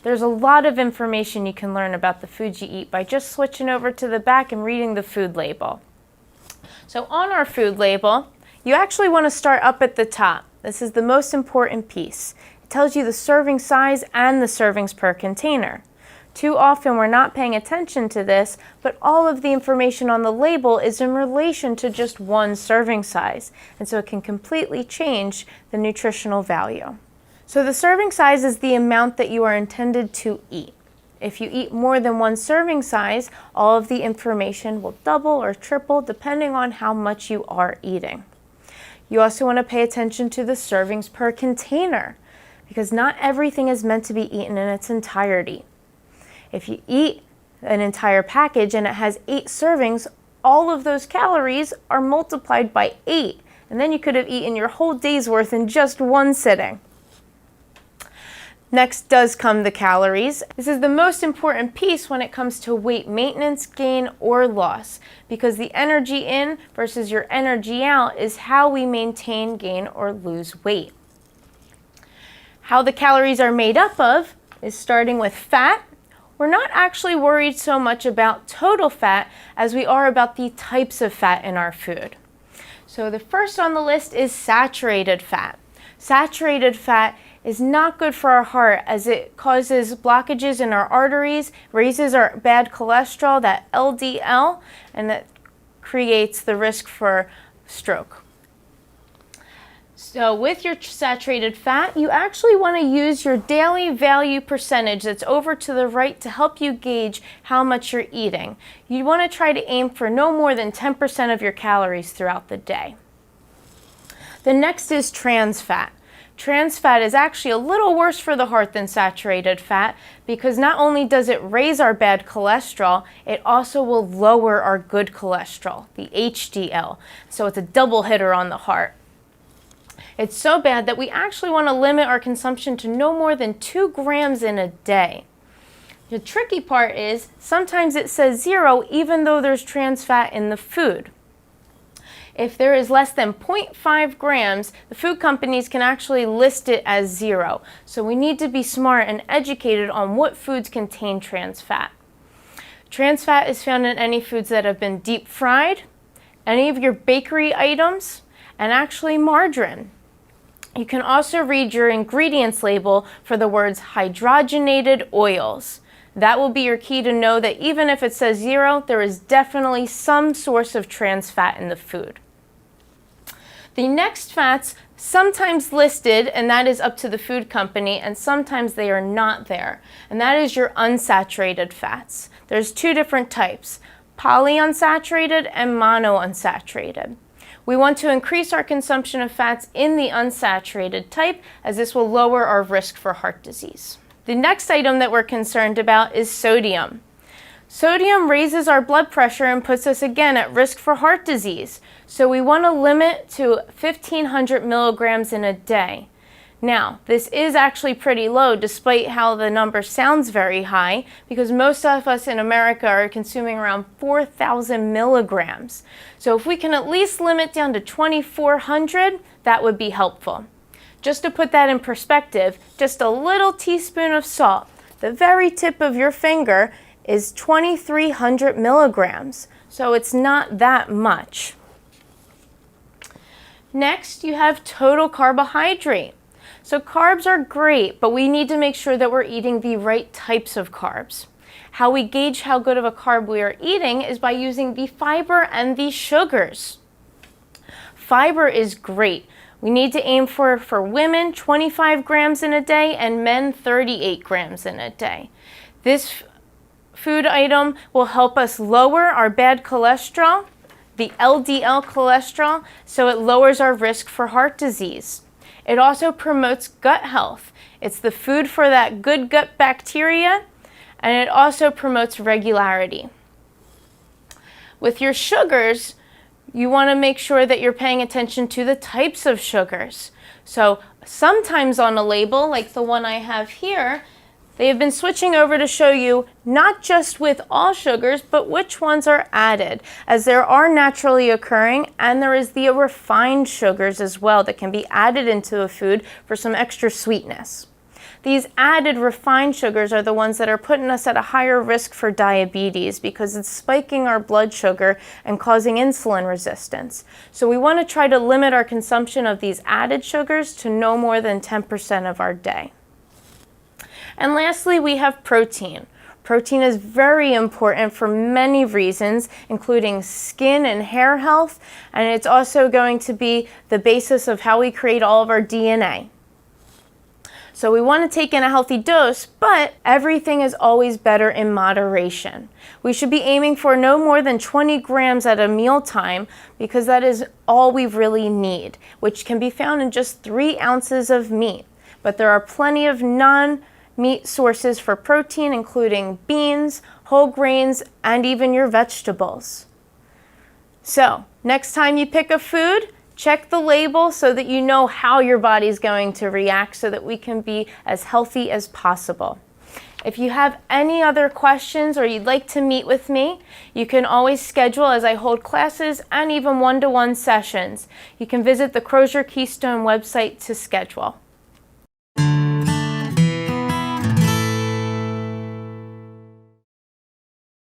There's a lot of information you can learn about the foods you eat by just switching over to the back and reading the food label. So on our food label, you actually want to start up at the top. This is the most important piece. It tells you the serving size and the servings per container. Too often we're not paying attention to this, but all of the information on the label is in relation to just one serving size, and so it can completely change the nutritional value. So the serving size is the amount that you are intended to eat. If you eat more than one serving size, all of the information will double or triple depending on how much you are eating. You also want to pay attention to the servings per container, because not everything is meant to be eaten in its entirety. If you eat an entire package and it has 8 servings, all of those calories are multiplied by 8, and then you could have eaten your whole day's worth in just one sitting. Next does come the calories. This is the most important piece when it comes to weight maintenance, gain, or loss, because the energy in versus your energy out is how we maintain, gain, or lose weight. How the calories are made up of is starting with fat. We're not actually worried so much about total fat as we are about the types of fat in our food. So the first on the list is saturated fat. Saturated fat is not good for our heart as it causes blockages in our arteries, raises our bad cholesterol, that LDL, and that creates the risk for stroke. So with your saturated fat, you actually want to use your daily value percentage that's over to the right to help you gauge how much you're eating. You want to try to aim for no more than 10% of your calories throughout the day. The next is trans fat. Trans fat is actually a little worse for the heart than saturated fat because not only does it raise our bad cholesterol, it also will lower our good cholesterol, the HDL. So it's a double hitter on the heart. It's so bad that we actually want to limit our consumption to no more than 2 grams in a day. The tricky part is sometimes it says 0 even though there's trans fat in the food. If there is less than 0.5 grams, the food companies can actually list it as 0. So we need to be smart and educated on what foods contain trans fat. Trans fat is found in any foods that have been deep fried, any of your bakery items, and actually margarine. You can also read your ingredients label for the words hydrogenated oils. That will be your key to know that even if it says 0, there is definitely some source of trans fat in the food. The next fats sometimes listed, and that is up to the food company, and sometimes they are not there, and that is your unsaturated fats. There's 2 different types, polyunsaturated and monounsaturated. We want to increase our consumption of fats in the unsaturated type as this will lower our risk for heart disease. The next item that we're concerned about is sodium. Sodium raises our blood pressure and puts us again at risk for heart disease. So we want to limit to 1,500 milligrams in a day. Now, this is actually pretty low despite how the number sounds very high because most of us in America are consuming around 4,000 milligrams. So if we can at least limit down to 2,400, that would be helpful. Just to put that in perspective, just a little teaspoon of salt, the very tip of your finger, is 2,300 milligrams. So it's not that much. Next, you have total carbohydrate. So carbs are great, but we need to make sure that we're eating the right types of carbs. How we gauge how good of a carb we are eating is by using the fiber and the sugars. Fiber is great. We need to aim for women 25 grams in a day and men 38 grams in a day. This food item will help us lower our bad cholesterol, the LDL cholesterol, so it lowers our risk for heart disease. It also promotes gut health. It's the food for that good gut bacteria, and it also promotes regularity. With your sugars, you want to make sure that you're paying attention to the types of sugars. So sometimes on a label, like the one I have here, they have been switching over to show you not just with all sugars, but which ones are added, as there are naturally occurring, and there is the refined sugars as well that can be added into a food for some extra sweetness. These added refined sugars are the ones that are putting us at a higher risk for diabetes because it's spiking our blood sugar and causing insulin resistance. So we want to try to limit our consumption of these added sugars to no more than 10% of our day. And lastly, we have protein. Protein is very important for many reasons, including skin and hair health, and it's also going to be the basis of how we create all of our DNA. So we want to take in a healthy dose, but everything is always better in moderation. We should be aiming for no more than 20 grams at a mealtime because that is all we really need, which can be found in just 3 ounces of meat. But there are plenty of non-meat sources for protein, including beans, whole grains, and even your vegetables. So, next time you pick a food, check the label so that you know how your body's going to react so that we can be as healthy as possible. If you have any other questions or you'd like to meet with me, you can always schedule as I hold classes and even one-to-one sessions. You can visit the Crozer Keystone website to schedule.